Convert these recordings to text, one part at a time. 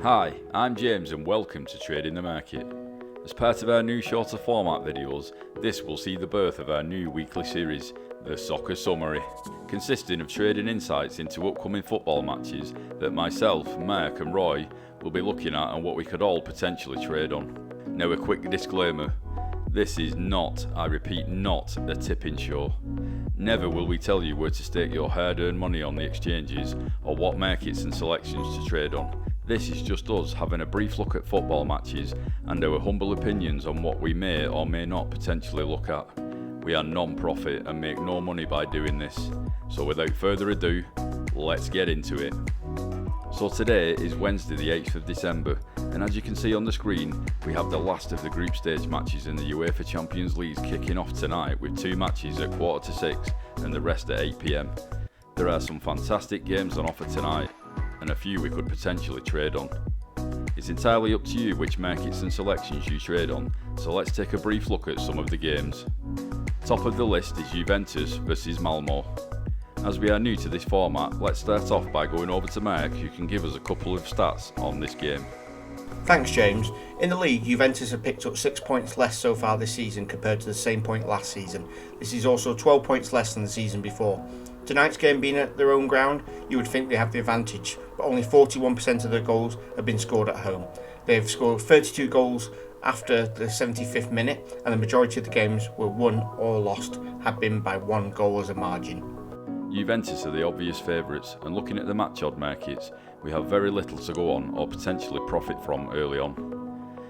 Hi, I'm James and welcome to Trading the Market. As part of our new shorter format videos, this will see the birth of our new weekly series, The Soccer Summary, consisting of trading insights into upcoming football matches that myself, Mark and Roy will be looking at and what we could all potentially trade on. Now a quick disclaimer, this is not, I repeat not, a tipping show. Never will we tell you where to stake your hard-earned money on the exchanges or what markets and selections to trade on. This is just us having a brief look at football matches and our humble opinions on what we may or may not potentially look at. We are non-profit and make no money by doing this. So without further ado, let's get into it. So today is Wednesday the 8th of December, and as you can see on the screen, we have the last of the group stage matches in the UEFA Champions League kicking off tonight with two matches at 6:15 and the rest at 8 PM. There are some fantastic games on offer tonight, and a few we could potentially trade on. It's entirely up to you which markets and selections you trade on, so let's take a brief look at some of the games. Top of the list is Juventus versus Malmo. As we are new to this format, let's start off by going over to Mark, who can give us a couple of stats on this game. Thanks, James. In the league, Juventus have picked up 6 points less so far this season compared to the same point last season. This is also 12 points less than the season before. Tonight's game being at their own ground, you would think they have the advantage, but only 41% of their goals have been scored at home. They've scored 32 goals after the 75th minute, and the majority of the games were won or lost have been by 1 goal as a margin. Juventus are the obvious favourites, and looking at the match odd markets, we have very little to go on or potentially profit from early on.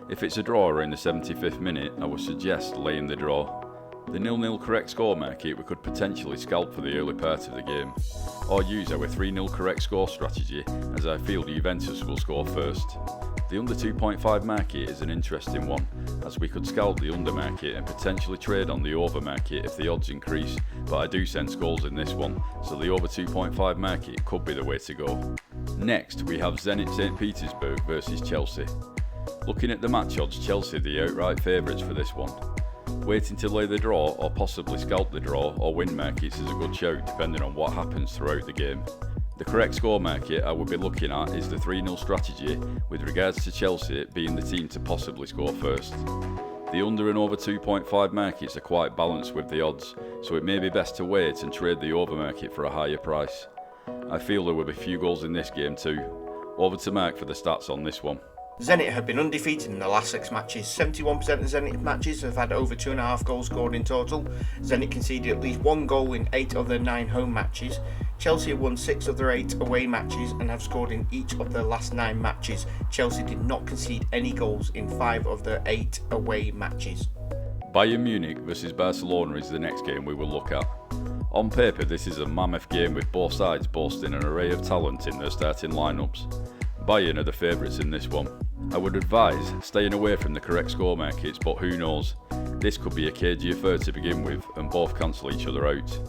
If it's a draw or in the 75th minute, I would suggest laying the draw. The 0-0 correct score market we could potentially scalp for the early part of the game, or use our 3-0 correct score strategy, as I feel Juventus will score first. The under 2.5 market is an interesting one, as we could scalp the under market and potentially trade on the over market if the odds increase, but I do sense goals in this one, so the over 2.5 market could be the way to go. Next we have Zenit St Petersburg versus Chelsea. Looking at the match odds, Chelsea are the outright favourites for this one. Waiting to lay the draw or possibly scalp the draw or win markets is a good shout depending on what happens throughout the game. The correct score market I would be looking at is the 3-0 strategy, with regards to Chelsea being the team to possibly score first. The under and over 2.5 markets are quite balanced with the odds, so it may be best to wait and trade the over market for a higher price. I feel there will be few goals in this game too. Over to Mark for the stats on this one. Zenit have been undefeated in the last 6 matches. 71% of Zenit matches have had over 2.5 goals scored in total. Zenit conceded at least 1 goal in 8 of their 9 home matches. Chelsea have won 6 of their 8 away matches and have scored in each of their last 9 matches. Chelsea did not concede any goals in 5 of their 8 away matches. Bayern Munich versus Barcelona is the next game we will look at. On paper, this is a mammoth game with both sides boasting an array of talent in their starting lineups. Bayern are the favourites in this one. I would advise staying away from the correct score markets, but who knows, this could be a cagey affair to begin with and both cancel each other out.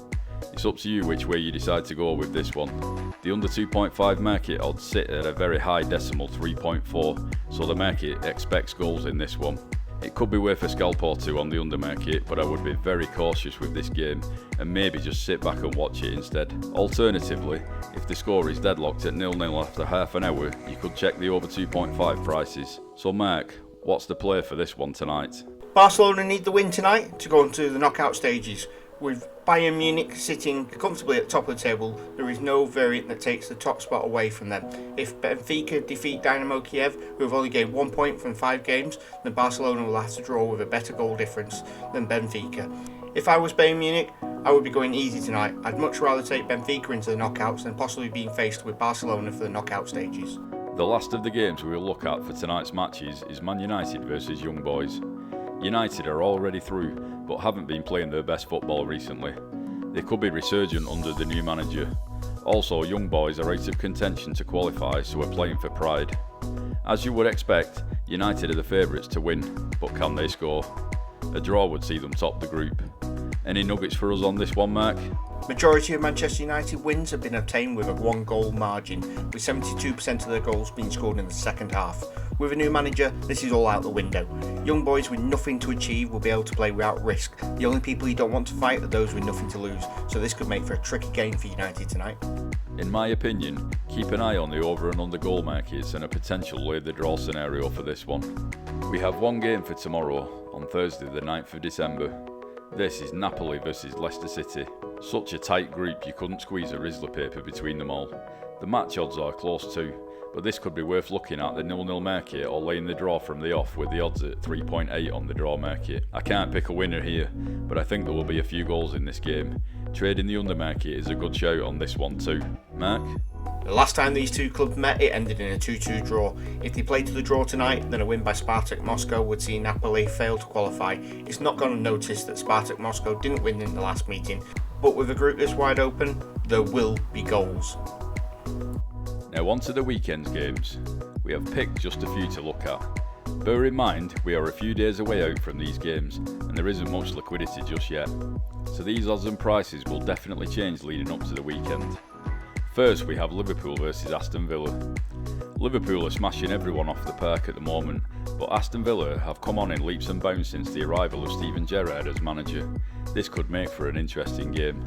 It's up to you which way you decide to go with this one. The under 2.5 market odds sit at a very high decimal 3.4, so the market expects goals in this one. It could be worth a scalp or two on the under market, but I would be very cautious with this game and maybe just sit back and watch it instead. Alternatively, if the score is deadlocked at 0-0 after half an hour, you could check the over 2.5 prices. So Mark, what's the play for this one tonight? Barcelona need the win tonight to go into the knockout stages. With Bayern Munich sitting comfortably at the top of the table, there is no variant that takes the top spot away from them. If Benfica defeat Dynamo Kiev, who have only gained 1 point from 5 games, then Barcelona will have to draw with a better goal difference than Benfica. If I was Bayern Munich, I would be going easy tonight. I'd much rather take Benfica into the knockouts than possibly being faced with Barcelona for the knockout stages. The last of the games we will look at for tonight's matches is Man United versus Young Boys. United are already through, but haven't been playing their best football recently. They could be resurgent under the new manager. Also, Young Boys are out of contention to qualify, so are playing for pride. As you would expect, United are the favourites to win, but can they score? A draw would see them top the group. Any nuggets for us on this one, Mark? Majority of Manchester United wins have been obtained with a 1-goal margin, with 72% of their goals being scored in the second half. With a new manager, this is all out the window. Young boys with nothing to achieve will be able to play without risk. The only people you don't want to fight are those with nothing to lose, so this could make for a tricky game for United tonight. In my opinion, Keep an eye on the over and under goal markets and a potential lay the draw scenario for this one. We have one game for tomorrow, on Thursday the 9th of December. This is Napoli versus Leicester City. Such a tight group you couldn't squeeze a Rizzler paper between them all. The match odds are close too, but this could be worth looking at the 0-0 market or laying the draw from the off with the odds at 3.8 on the draw market. I can't pick a winner here, but I think there will be a few goals in this game. Trading the under market is a good shout on this one too. Mark? The last time these two clubs met, it ended in a 2-2 draw. If they played to the draw tonight, then a win by Spartak Moscow would see Napoli fail to qualify. It's not gone unnoticed that Spartak Moscow didn't win in the last meeting, but with a group this wide open, there will be goals. Now on to the weekend's games. We have picked just a few to look at. Bear in mind, we are a few days away out from these games, and there isn't much liquidity just yet. So these odds and prices will definitely change leading up to the weekend. First, we have Liverpool versus Aston Villa. Liverpool are smashing everyone off the park at the moment, but Aston Villa have come on in leaps and bounds since the arrival of Steven Gerrard as manager. This could make for an interesting game.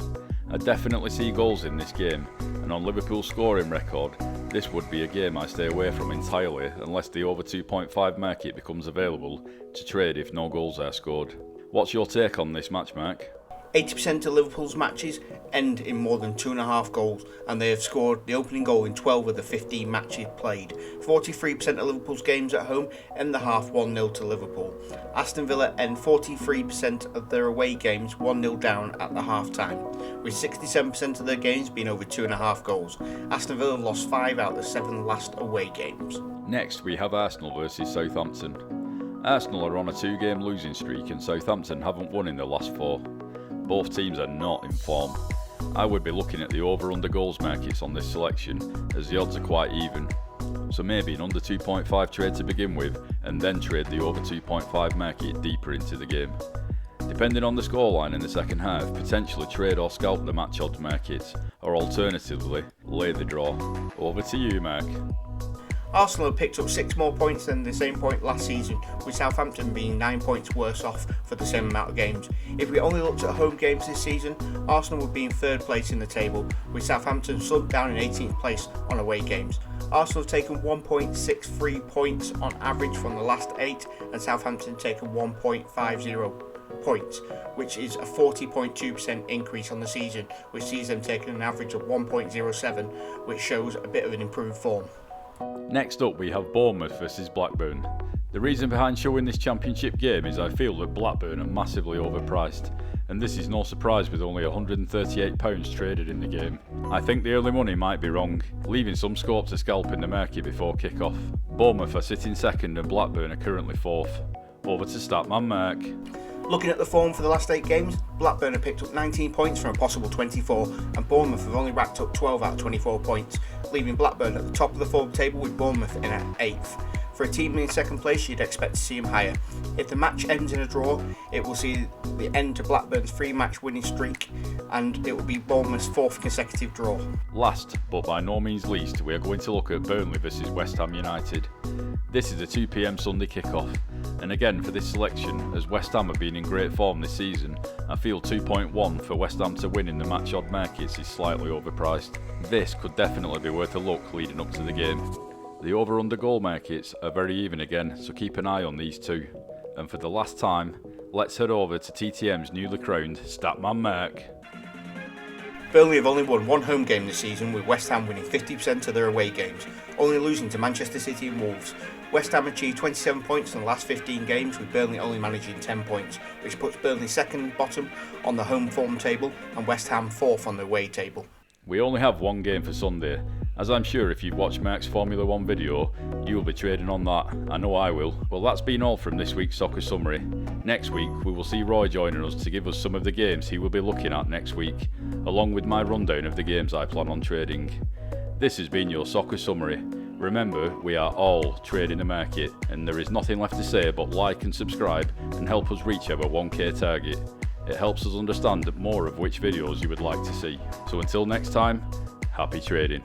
I definitely see goals in this game, and on Liverpool's scoring record, this would be a game I stay away from entirely unless the over 2.5 market becomes available to trade if no goals are scored. What's your take on this match, Mark? 80% of Liverpool's matches end in more than 2.5 goals, and they have scored the opening goal in 12 of the 15 matches played. 43% of Liverpool's games at home end the half 1-0 to Liverpool. Aston Villa end 43% of their away games 1-0 down at the half time, with 67% of their games being over 2.5 goals. Aston Villa lost 5 out of the 7 last away games. Next, we have Arsenal versus Southampton. Arsenal are on a 2-game losing streak and Southampton haven't won in the last 4. Both teams are not in form. I would be looking at the over-under goals markets on this selection as the odds are quite even. So maybe an under 2.5 trade to begin with and then trade the over 2.5 market deeper into the game. Depending on the scoreline in the second half, potentially trade or scalp the match odds markets, or alternatively, lay the draw. Over to you, Mark. Arsenal have picked up 6 more points than the same point last season, with Southampton being 9 points worse off for the same amount of games. If we only looked at home games this season, Arsenal would be in 3rd place in the table, with Southampton slumped down in 18th place on away games. Arsenal have taken 1.63 points on average from the last 8, and Southampton taken 1.50 points, which is a 40.2% increase on the season, which sees them taking an average of 1.07, which shows a bit of an improved form. Next up, we have Bournemouth versus Blackburn. The reason behind showing this championship game is I feel that Blackburn are massively overpriced, and this is no surprise with only £138 traded in the game. I think the early money might be wrong, leaving some scope to scalp in the market before kick-off. Bournemouth are sitting 2nd and Blackburn are currently 4th. Over to Statman Mark. Looking at the form for the last 8 games, Blackburn have picked up 19 points from a possible 24, and Bournemouth have only racked up 12 out of 24 points, leaving Blackburn at the top of the form table with Bournemouth in at 8th. For a team in 2nd place, you'd expect to see them higher. If the match ends in a draw, it will see the end to Blackburn's 3-match winning streak, and it will be Bournemouth's 4th consecutive draw. Last, but by no means least, we are going to look at Burnley versus West Ham United. This is a 2 PM Sunday kickoff, and again for this selection, as West Ham have been in great form this season, I feel 2.1 for West Ham to win in the match odd markets is slightly overpriced. This could definitely be worth a look leading up to the game. The over-under goal markets are very even again, so keep an eye on these two. And for the last time, let's head over to TTM's newly crowned Statman Mark. Burnley have only won 1 home game this season, with West Ham winning 50% of their away games, only losing to Manchester City and Wolves. West Ham achieved 27 points in the last 15 games, with Burnley only managing 10 points, which puts Burnley 2nd bottom on the home form table and West Ham 4th on the away table. We only have one game for Sunday, as I'm sure if you've watched Mark's Formula 1 video, you'll be trading on that. I know I will. Well, that's been all from this week's Soccer Summary. Next week, we will see Roy joining us to give us some of the games he will be looking at next week, along with my rundown of the games I plan on trading. This has been your Soccer Summary. Remember, we are all trading the market, and there is nothing left to say but like and subscribe and help us reach our 1k target. It helps us understand more of which videos you would like to see. So until next time, happy trading.